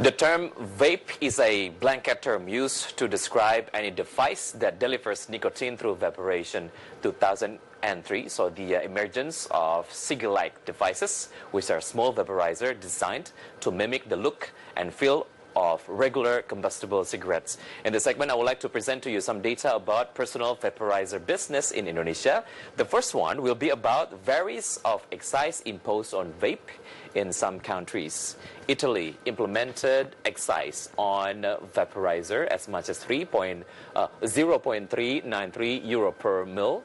The term vape is a blanket term used to describe any device that delivers nicotine through vaporization. 2003 saw the emergence of cig-like devices, which are small vaporizer designed to mimic the look and feel of regular combustible cigarettes. In this segment, I would like to present to you some data about personal vaporizer business in Indonesia. The first one will be about varies of excise imposed on vape in some countries. Italy implemented excise on vaporizer as much as 0.393 euro per mil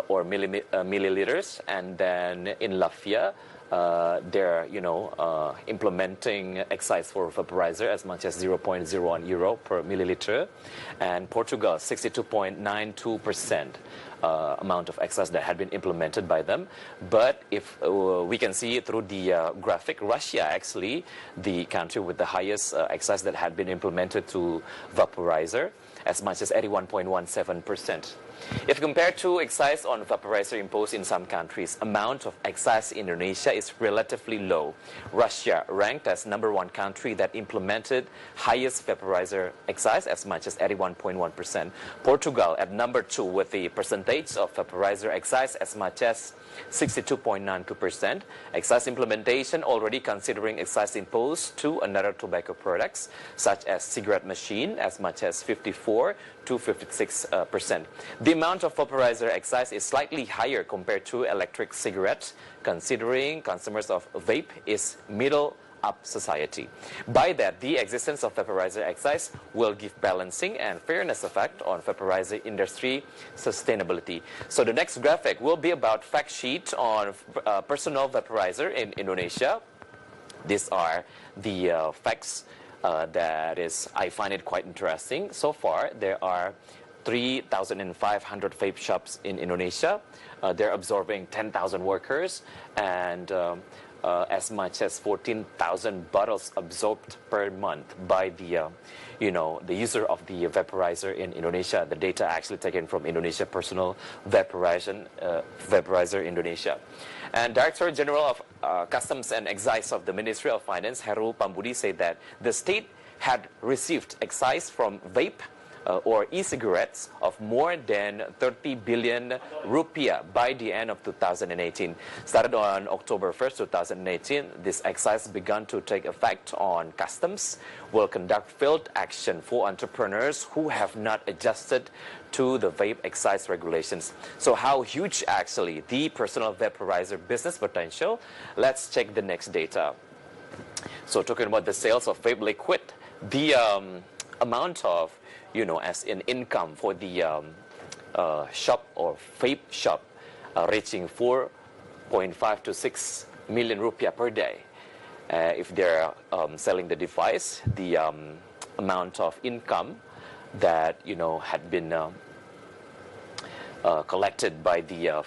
or milliliters, and then in Latvia they're implementing excise for vaporizer as much as 0.01 euro per milliliter, and Portugal 62.92% amount of excise that had been implemented by them. But if we can see through the graphic, Russia actually the country with the highest excise that had been implemented to vaporizer, as much as 81.17%. If compared to excise on vaporizer imposed in some countries, amount of excise in Indonesia is relatively low. Russia ranked as #1 country that implemented highest vaporizer excise as much as 81.1%. Portugal at #2 with the percentage of vaporizer excise as much as 62.92%. Excise implementation already considering excise imposed to another tobacco products such as cigarette machine as much as 54 to 56%. The amount of vaporizer excise is slightly higher compared to electric cigarettes, considering consumers of vape is middle up society. By that, the existence of vaporizer excise will give balancing and fairness effect on vaporizer industry sustainability. So the next graphic will be about fact sheet on personal vaporizer in Indonesia. These are the facts that is, I find it quite interesting. So far, there are 3,500 vape shops in Indonesia. They're absorbing 10,000 workers, and as much as 14,000 bottles absorbed per month by the user of the vaporizer in Indonesia. The data actually taken from Indonesia Personal Vaporizer Indonesia. And Director General of Customs and Excise of the Ministry of Finance, Heru Pambudi, said that the state had received excise from vape or e-cigarettes of more than 30 billion rupiah by the end of 2018. Started on October 1st, 2018, this excise began to take effect on customs, will conduct field action for entrepreneurs who have not adjusted to the vape excise regulations. So how huge actually the personal vaporizer business potential? Let's check the next data. So talking about the sales of vape liquid, the amount of as in income for the shop or vape shop reaching 4.5 to 6 million rupiah per day. If they're selling the device, the amount of income that had been collected by the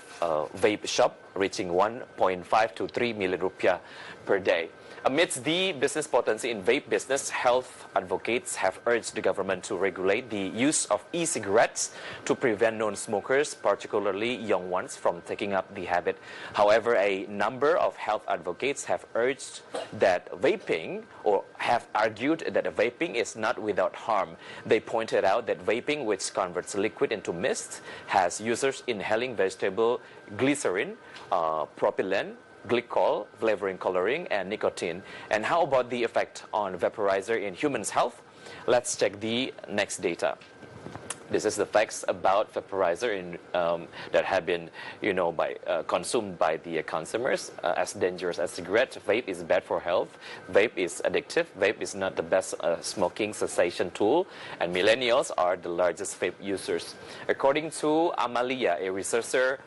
vape shop reaching 1.5 to 3 million rupiah per day. Amidst the business potency in vape business, health advocates have urged the government to regulate the use of e-cigarettes to prevent non-smokers, particularly young ones, from taking up the habit. However, a number of health advocates have urged that vaping, or have argued that vaping is not without harm. They pointed out that vaping, which converts liquid into mist, has users inhaling vegetable glycerin, propylene, glycol, flavoring, coloring, and nicotine. And how about the effect on vaporizer in humans' health? Let's check the next data. This is the facts about vaporizer that have been, consumed by the consumers. As dangerous as cigarette, vape is bad for health. Vape is addictive. Vape is not the best smoking cessation tool. And millennials are the largest vape users. According to Amalia, a researcher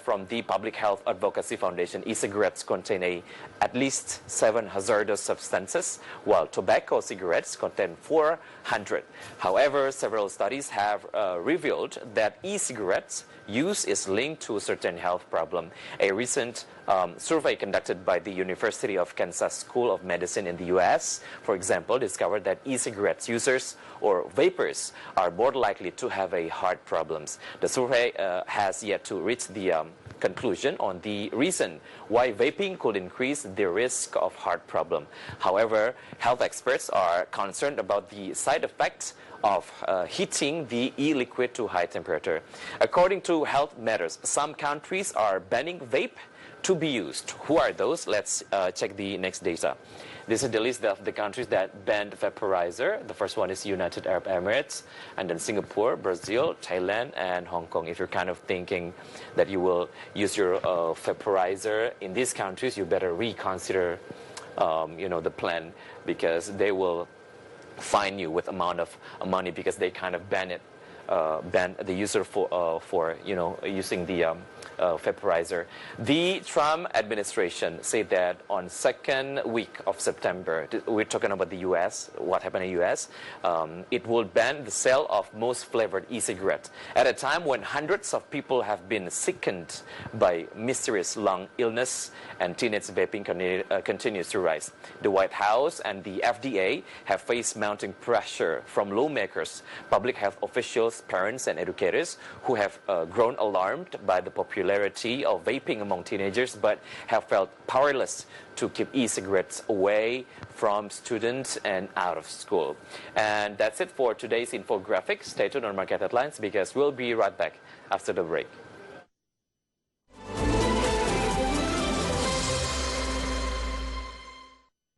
from the Public Health Advocacy Foundation, e-cigarettes contain at least 7 hazardous substances, while tobacco cigarettes contain 400. However, several studies have revealed that e-cigarettes use is linked to certain health problems. A recent survey conducted by the University of Kansas School of Medicine in the US, for example, discovered that e-cigarettes users or vapers are more likely to have heart problems. The survey has yet to reach the the conclusion on the reason why vaping could increase the risk of heart problem. However, health experts are concerned about the side effects of heating the e-liquid to high temperature. According to Health Matters, some countries are banning vape to be used. Who are those? Let's check the next data. This is the list of the countries that banned vaporizer. The first one is United Arab Emirates, and then Singapore, Brazil, Thailand, and Hong Kong. If you're kind of thinking that you will use your vaporizer in these countries, you better reconsider, the plan, because they will fine you with amount of money because they kind of ban the user for using the vaporizer. The Trump administration said that on second week of September, we're talking about the U.S., what happened in the U.S., it will ban the sale of most flavored e-cigarettes at a time when hundreds of people have been sickened by mysterious lung illness and teenage vaping continues to rise. The White House and the FDA have faced mounting pressure from lawmakers, public health officials, parents, and educators who have grown alarmed by the popularity of vaping among teenagers, but have felt powerless to keep e-cigarettes away from students and out of school. And that's it for today's infographic. Stay tuned on Market Headlines because we'll be right back after the break.